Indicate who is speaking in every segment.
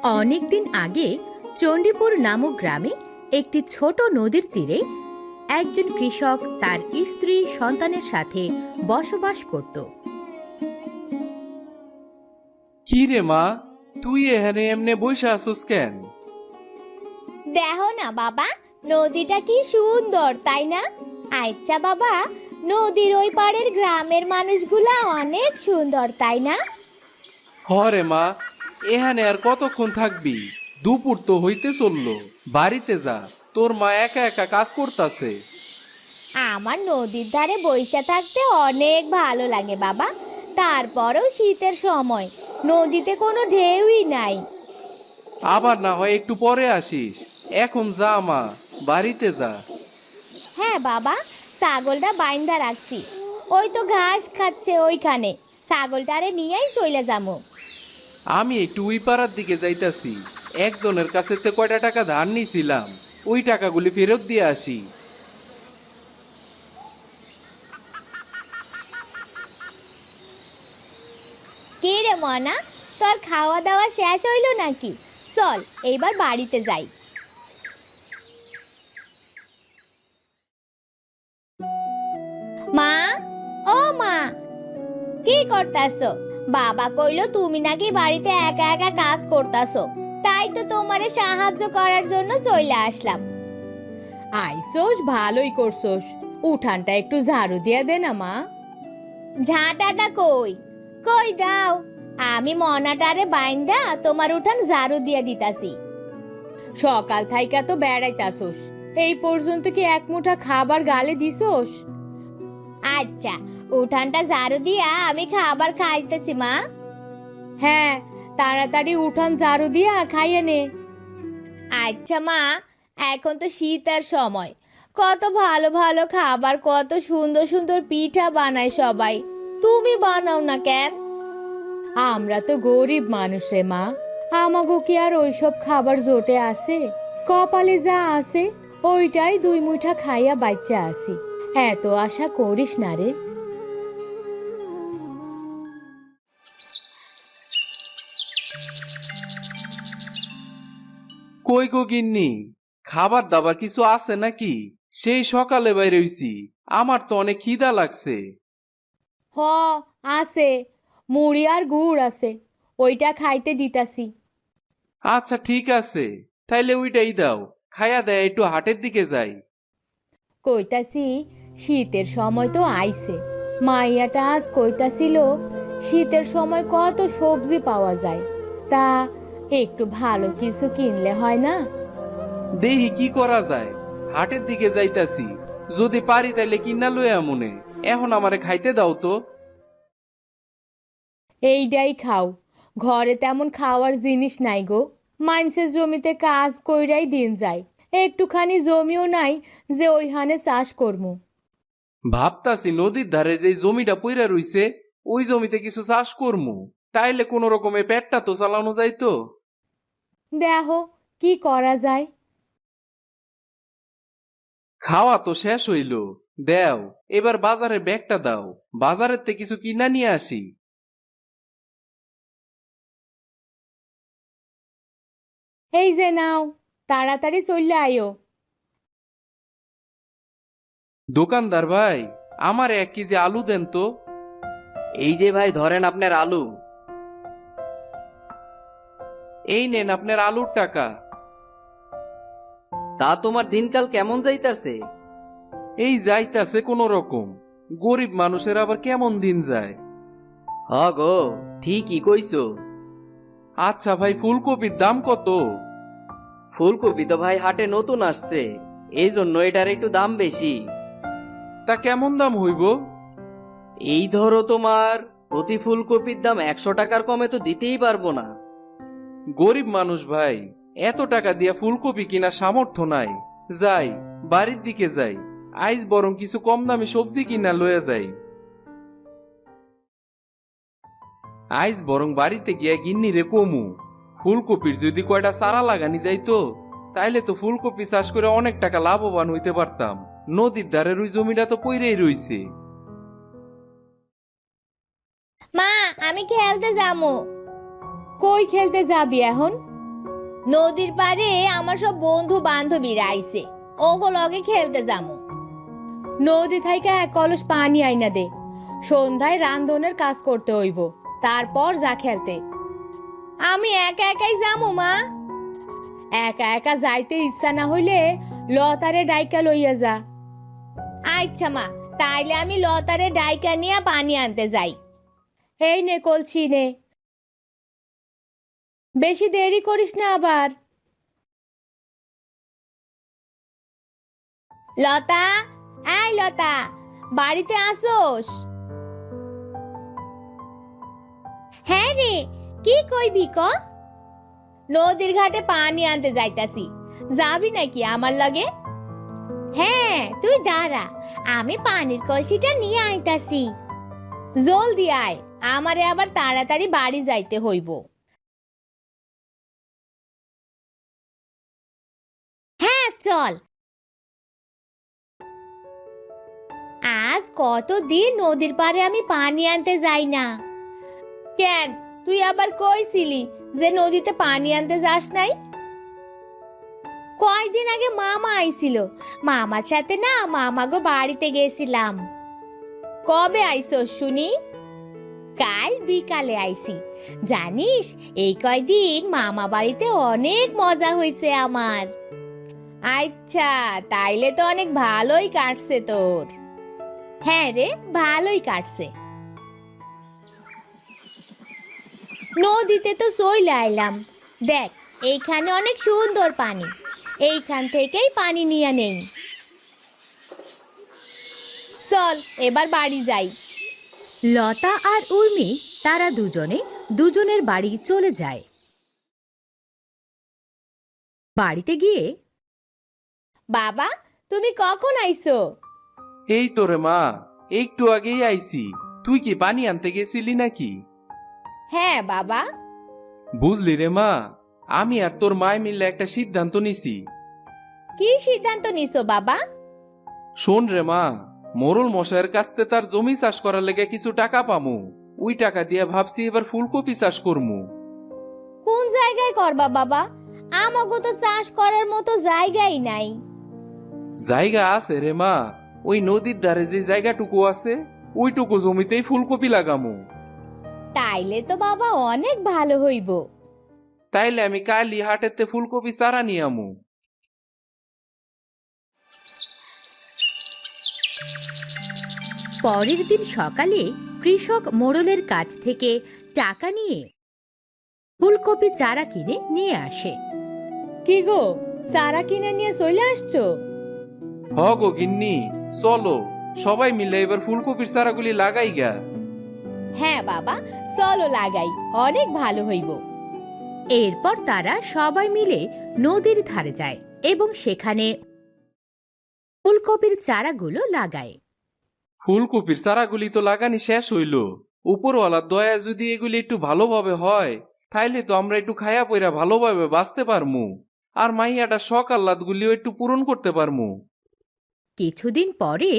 Speaker 1: অনেকদিন আগে চণ্ডীপুর নামক গ্রামে একটি ছোট নদীর তীরে একজন কৃষক তার স্ত্রী সন্তানের সাথে বসবাস করত।
Speaker 2: কি রে মা, তুই এখানে এমনে বইসা আসুস কেন?
Speaker 3: দেখো না বাবা, নদীটা কি সুন্দর তাই না? আচ্ছা বাবা, নদীর ওই পাড়ের গ্রামের মানুষগুলা অনেক সুন্দর তাই না?
Speaker 2: হরে মা, এখানে আর কতক্ষণ থাকবি? দুপুর তো হইতে চললো, বাড়িতে যা। তোর মা একা একা কাজ করতাছে।
Speaker 3: আমার নদীর ধারে বইসা থাকতে অনেক ভালো লাগে বাবা। তারপরেও শীতের সময় নদীতে কোনো ঢেউই নাই।
Speaker 2: আবার না হয় একটু পরে আসিস। এখন যা মা, বাড়িতে যা।
Speaker 3: হ্যাঁ বাবা, ছাগলটা বাইন্ধা রাখছি, ওই তো ঘাস খাচ্ছে ওইখানে। ছাগলটারে নিয়েই চলে যাবো।
Speaker 2: আমি একটু ওই পাড়ার দিকে যাইতাছি। একজনের কাছে তো কয়টা টাকা ধার নিছিলাম, ওই টাকাগুলি ফেরত দিয়ে আসি।
Speaker 3: কে রে মনা, তোর খাওয়া দাওয়া শেষ হইলো নাকি? চল এইবার বাড়িতে যাই। মা, ও মা, কি করতাছো? বাবা কইলো তুমি নাকি বাড়িতে একা একা কাজ করতাছো, তাই তো তোমারে সাহায্য করার জন্য চলে আসলাম।
Speaker 1: আইসোস, ভালোই করছোস। উঠানটা একটু ঝাড়ু দিয়ে দে না মা।
Speaker 3: ঝাঁটাটা কই? কই দাও, আমি মনাটারে বাইন্দা তোমার উঠান ঝাড়ু দিয়ে দিতাছি।
Speaker 1: সকাল থাইকা তো বেড়াইতাছোস, এই পর্যন্ত কি এক মুঠা খাবার গালে দিছোস?
Speaker 3: আচ্ছা, উঠানটা ঝাড়ু দিয়া আমি খাবার খাইতেছি মা।
Speaker 1: হ্যাঁ, তাড়াতাড়ি উঠান ঝাড়ু দিয়া খাইয়ে নে।
Speaker 3: আচ্ছা মা, এখন তো শীতের সময়, কত ভালো ভালো খাবার, কত সুন্দর সুন্দর পিঠা বানায় সবাই, তুমি বানাও না কেন?
Speaker 1: আমরা তো গরিব মানুষ রে মা, আমাগো কি আর ওইসব খাবার জোটে আছে? কপালে যা আছে ওইটাই দুই মুঠা খাইয়া বাচ্চা আসি। এত আশা করিস না রে।
Speaker 2: কই গো গিন্নি, খাবার দাবার কিছু আছে নাকি? সেই সকালে বাইরে হইছি, আমার তো অনেক খিদা লাগছে।
Speaker 1: হ, আছে, মুড়ি আর গুড় আছে, ওইটা খাইতে দিতাছি।
Speaker 2: আচ্ছা ঠিক আছে, তাইলে ওইটাই দাও। খায়া দেয় একটু হাটের দিকে যাই।
Speaker 1: কইতাছি, শীতের সময় তো আইছে। মাইয়াটা আজ কইতাছিল শীতের সময় কত সবজি পাওয়া যায়, তা একটু ভালো কিছু কিনলে হয় না?
Speaker 2: দেহি কি করা যায়, হাটের দিকে যাইতাছি। যদি পারি তাইলে কিনা লইয়া মনে। এখন আমারে খাইতে দাও তো।
Speaker 1: এইটাই খাও, ঘরে তেমন খাওয়ার জিনিস নাই গো। মানুষের জমিতে কাজ কইরাই দিন যায়, একটুখানি জমিও নাই যে ওইখানে চাষ করমু।
Speaker 2: ভাবতাছি নদীর ধারে যে জমিটা পইরা রইছে, ওই জমিতে কিছু চাষ করমু, তাইলে কোন রকমে পেটটা তো চালানো যাইতো।
Speaker 1: দেখো কি করা যায়।
Speaker 2: খাওয়া তো শেষ হইল, দেও এবার বাজারে ব্যাগটা দাও। বাজারের তে কিছু কিনা নিয়ে আসি।
Speaker 1: এই যে নাও, তাড়াতাড়ি চললে আইও।
Speaker 2: দোকানদার ভাই, আমার 1 কেজি আলু দেন তো।
Speaker 4: এই যে ভাই, ধরেন আপনার আলু।
Speaker 2: এই নেন আপনার আলুর টাকা।
Speaker 4: তা তোমার দিনকাল কেমন যাইতাছে?
Speaker 2: এই যাইতাছে কোন রকম। গরিব মানুষের আবার কেমন দিন যায়।
Speaker 4: হ গো, ঠিকই কইছো।
Speaker 2: আচ্ছা ভাই, ফুলকপির দাম কত?
Speaker 4: ফুলকপি তো ভাই হাটে নতুন আসছে, এই জন্য এটার একটু দাম বেশি।
Speaker 2: তা কেমন দাম হইব?
Speaker 4: এই ধরো তোমার প্রতি ফুলকপির দাম 100 টাকার কমে তো দিতেই পারবো না।
Speaker 2: গরিব মানুষ ভাই, এত টাকা দিয়া ফুলকপি কিনা সামর্থ্য নাই। যাই, বাড়ির দিকে যাই, আইজ বরং কিছু কম দামে সবজি কিনা লয়ে যাই। আইজ বরং বাড়িতে গিয়া গিন্নি রে কমু, ফুলকপির যদি কয়টা চারা লাগানি যাইতো, তাইলে তো ফুলকপি চাষ করে অনেক টাকা লাভবান হইতে পারতাম। নদীর ধারের ওই জমিটা তো পইরেই রইছে।
Speaker 3: মা, আমি খেলতে যাবো।
Speaker 1: কই খেলতে যাবি এখন?
Speaker 3: নদীর পাড়ে আমার সব বন্ধু বান্ধবীরা আইছে, ওগো লগে খেলতে যামু।
Speaker 1: নদী থেকে এক কলস পানি আইনা দে, সন্ধ্যায় রান্ধনের কাজ করতে হইব, তারপর যা খেলতে।
Speaker 3: আমি একা একাই যামু মা।
Speaker 1: একা একা যাইতে ইচ্ছা না হইলে লতারে ডাইকা লইয়া যা।
Speaker 3: আচ্ছা মা, তাইলে আমি লতারে ডাইকা নিয়ে পানি আনতে যাই।
Speaker 1: এই নে কলছি নে, বেশি দেরি করিস না আবার।
Speaker 3: লতা, এই লতা, বাড়িতে আসোস? হ্যাঁ রে, কি কইবি ক? নদীর ঘাটে পানি আনতে যাইতাছি, যাবি নাকি আমার লগে? হ্যাঁ, তুই দাঁড়া, আমি পানির কলসিটা নিয়ে আইতাছি। জলদি আয়, আমারে আবার তাড়াতাড়ি বাড়ি যাইতে হইব। হ্যাঁ চল। আজ কতদিন নদীর পাড়ে আমি পানি আনতে যাই না। কেন, তুই আবার কইছিলি যে নদীতে পানি আনতে যাস নাই? কয়েকদিন আগে মামা আইছিল, মামার সাথে না মামাগো বাড়িতে গেছিলাম। কবে আইছস শুনি? কাল বিকালে আইছি। জানিস, এই কয়দিন মামা বাড়িতে অনেক মজা হয়েছে আমার। আচ্ছা, তাইলে তো অনেক ভালোই কাটছে তোর। হ্যাঁ রে, ভালোই কাটছে। নদীতে তো চইলা আইলাম, দেখ এইখানে অনেক সুন্দর পানি, এইখান থেকেই পানি নিয়ে নেই। চল এবার বাড়ি যাই।
Speaker 5: লতা আর উর্মি তারা দুজনে দুজনের বাড়ি চলে যায়। বাড়িতে গিয়ে
Speaker 3: বাবা, তুমি কখন আইছো?
Speaker 2: এই তো রে মা, একটু আগেই আইছি। তুই কি পানি আনতে গেছিলি নাকি?
Speaker 3: হ্যাঁ বাবা।
Speaker 2: বুঝলি রে মা, আমি আর তোর মায় মিলে একটা সিদ্ধান্ত নিছি।
Speaker 3: কি সিদ্ধান্ত নিছো বাবা?
Speaker 2: শোন রে মা, মোরল মশাইয়ের কাছতে তার জমি চাষ করার লেগে কিছু টাকা পামু। ওই টাকা দিয়ে ভাবছি এবার ফুলকপি চাষ করমু।
Speaker 3: কোন জায়গায় করবা বাবা? আমাগো তো চাষ করার মতো জায়গাই নাই।
Speaker 2: জায়গা আছে রে মা, ওই নদীর ধারে যে জায়গাটুকু আছে ওইটুকু জমিতেই ফুলকপি লাগামু।
Speaker 3: তাইলে তো বাবা অনেক ভালো হইব।
Speaker 2: তাইলে আমি কালি হাটেতে ফুলকপি চারা নিয়ে আমু।
Speaker 5: পরের দিন সকালে কৃষক মোড়লের কাছ থেকে টাকা নিয়ে ফুলকপি চারা কিনে নিয়ে আসে।
Speaker 1: কি গো, চারা কিনে নিয়ে চলে আসছো?
Speaker 2: হ গো গিন্নি, চলো সবাই মিলে এবার ফুলকপির চারাগুলি লাগাই গা।
Speaker 3: হ্যাঁ বাবা, চলো লাগাই, অনেক ভালো হইব।
Speaker 5: এরপর তারা সবাই মিলে নদীর ধারে যায় এবং সেখানে ফুলকপির চারাগুলো লাগায়।
Speaker 2: ফুলকপির চারাগুলি তো লাগানি শেষ হইল। উপরওয়ালার দয়া যদি এগুলি একটু ভালোভাবে হয়, তাইলে তো আমরা একটু খায়া পইরা ভালোভাবে বাঁচতে পারমু, আর মাইয়াটা শখ আহ্লাদ গুলিও একটু পূরণ করতে পারমু।
Speaker 5: কিছুদিন পরে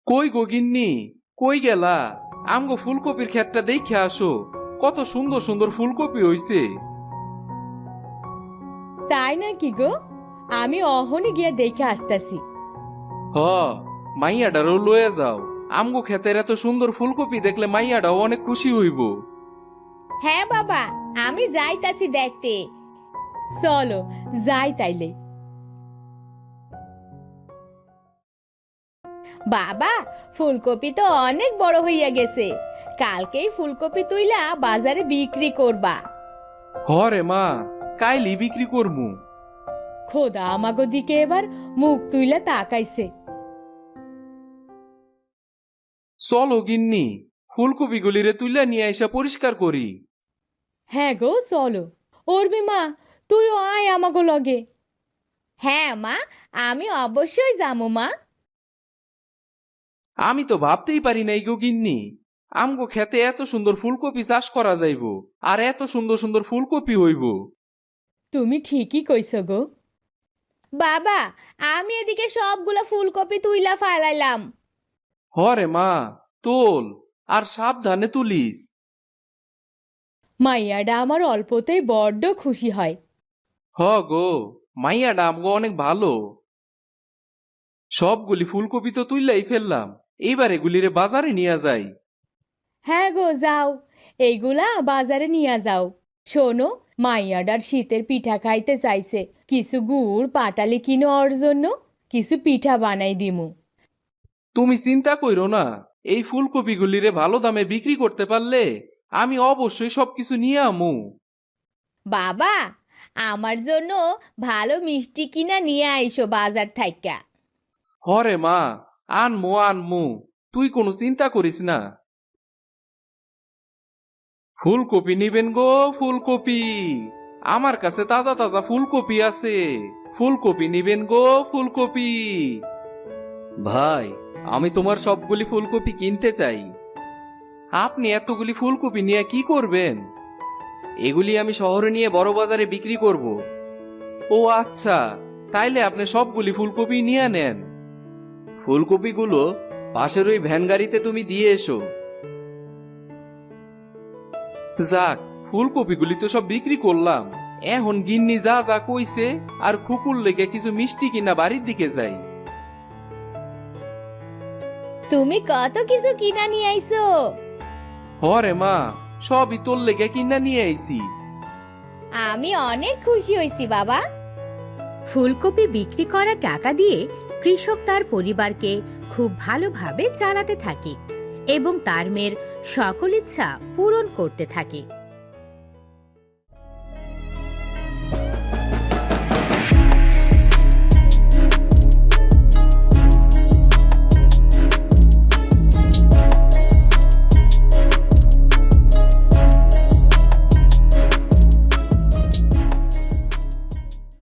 Speaker 2: কই গো গিন্নি, কই গেলা? আমগো ফুলকপির ক্ষেতটা দেখে আসো, কত সুন্দর সুন্দর ফুলকপি হইছে।
Speaker 1: তাই নাকি গো? আমি অহনি গিয়া দেখে আসতাছি।
Speaker 2: হ, মাইয়াটারও লয়ে যাও। আমগো ক্ষেতের এত সুন্দর ফুলকপি দেখলে মাইয়াটাও অনেক খুশি হইব।
Speaker 3: হ্যাঁ বাবা, আমি যাইতাছি দেখতে।
Speaker 1: চলো যাই তাইলে।
Speaker 3: বাবা, ফুলকপি তো অনেক বড় হইয়া গেছে, কালকেই ফুলকপি তুইলা বাজারে বিক্রি করবা।
Speaker 2: হরে মা, কাইলি বিক্রি করমু।
Speaker 1: খোদা আমাগো দিকে এবার মুখ তুইলা তাকাইছে।
Speaker 2: চলো গিন্নি, ফুলকপি গুলিরে তুইলা নিয়ে এসে পরিষ্কার করি।
Speaker 1: হ্যাঁ গো চলো। উর্মি মা, তুইও আয় আমাগো লগে।
Speaker 3: হ্যাঁ মা, আমি অবশ্যই যামু মা।
Speaker 2: আমি তো ভাবতেই পারি নাই গো গিন্নি, আমগো খেতে এত সুন্দর ফুলকপি চাষ করা যাইব, আর এত সুন্দর সুন্দর ফুলকপি হইব।
Speaker 1: তুমি ঠিকই কইছো গো।
Speaker 3: বাবা, আমি এদিকে সবগুলো ফুলকপি তুইলা ফালাইলাম।
Speaker 2: হরে মা, তোল, আর সাবধানে তুলিস।
Speaker 1: মাইয়াডা আমার অল্পতেই বড্ড খুশি হয়।
Speaker 2: হ গো, মাইয়াটা আমগো অনেক ভালো। সবগুলি ফুলকপি তো তুললাই ফেললাম, এইবার এগুলিরে বাজারে নিয়ে যাই।
Speaker 1: হ্যাঁ গো, যাও, এইগুলা বাজারে নিয়ে যাও। শোনো, মাইয়াডার শীতের পিঠা খাইতে চাইছে, কিছু গুড় পাটালি কিনো ওর জন্য, কিছু পিঠা বানাই দিমু।
Speaker 2: তুমি চিন্তা কইরো না, এই ফুলকপিগুলিরে ভালো দামে বিক্রি করতে পারলে আমি অবশ্যই সবকিছু নিয়ে আমু।
Speaker 3: বাবা, আমার জন্য ভালো মিষ্টি কিনা নিয়ে আইসো বাজার থাইকা।
Speaker 2: হরে মা, আনমু আনমু, তুই কোনো চিন্তা করিস না। ফুলকপি নিবেন গো, ফুলকপি, আমার কাছে তাজা তাজা ফুলকপি আছে। ফুলকপি নিবেন গো, ফুলকপি।
Speaker 4: ভাই, আমি তোমার সবগুলি ফুলকপি কিনতে চাই।
Speaker 2: আপনি এতগুলি ফুলকপি নিয়ে কি করবেন?
Speaker 4: এগুলি আমি শহরে নিয়ে বড় বাজারে বিক্রি করব।
Speaker 2: ও আচ্ছা, তাইলে আপনি সবগুলি ফুলকপি নিয়ে নেন।
Speaker 4: ফুলকপিগুলো পাশের ওই ভ্যান গাড়িতে তুমি দিয়ে এসো।
Speaker 2: যাক, ফুলকপিগুলি তো সব বিক্রি করলাম। এখন গিন্নি যা যা কইছে আর খুকুর লেগে কিছু মিষ্টি কিনা বাড়ির দিকে যাই।
Speaker 3: তুমি কত কিছু কিনা নিয়ে আইসো।
Speaker 2: হরে মা, সবই তোর লেগে কিনা নিয়ে আইছি।
Speaker 3: আমি অনেক খুশি হইছি বাবা।
Speaker 5: ফুলকপি বিক্রি করা টাকা দিয়ে কৃষক তার পরিবারকে খুব ভালোভাবে চালাতে থাকে এবং তার মেয়ের সকল ইচ্ছা পূরণ করতে থাকে।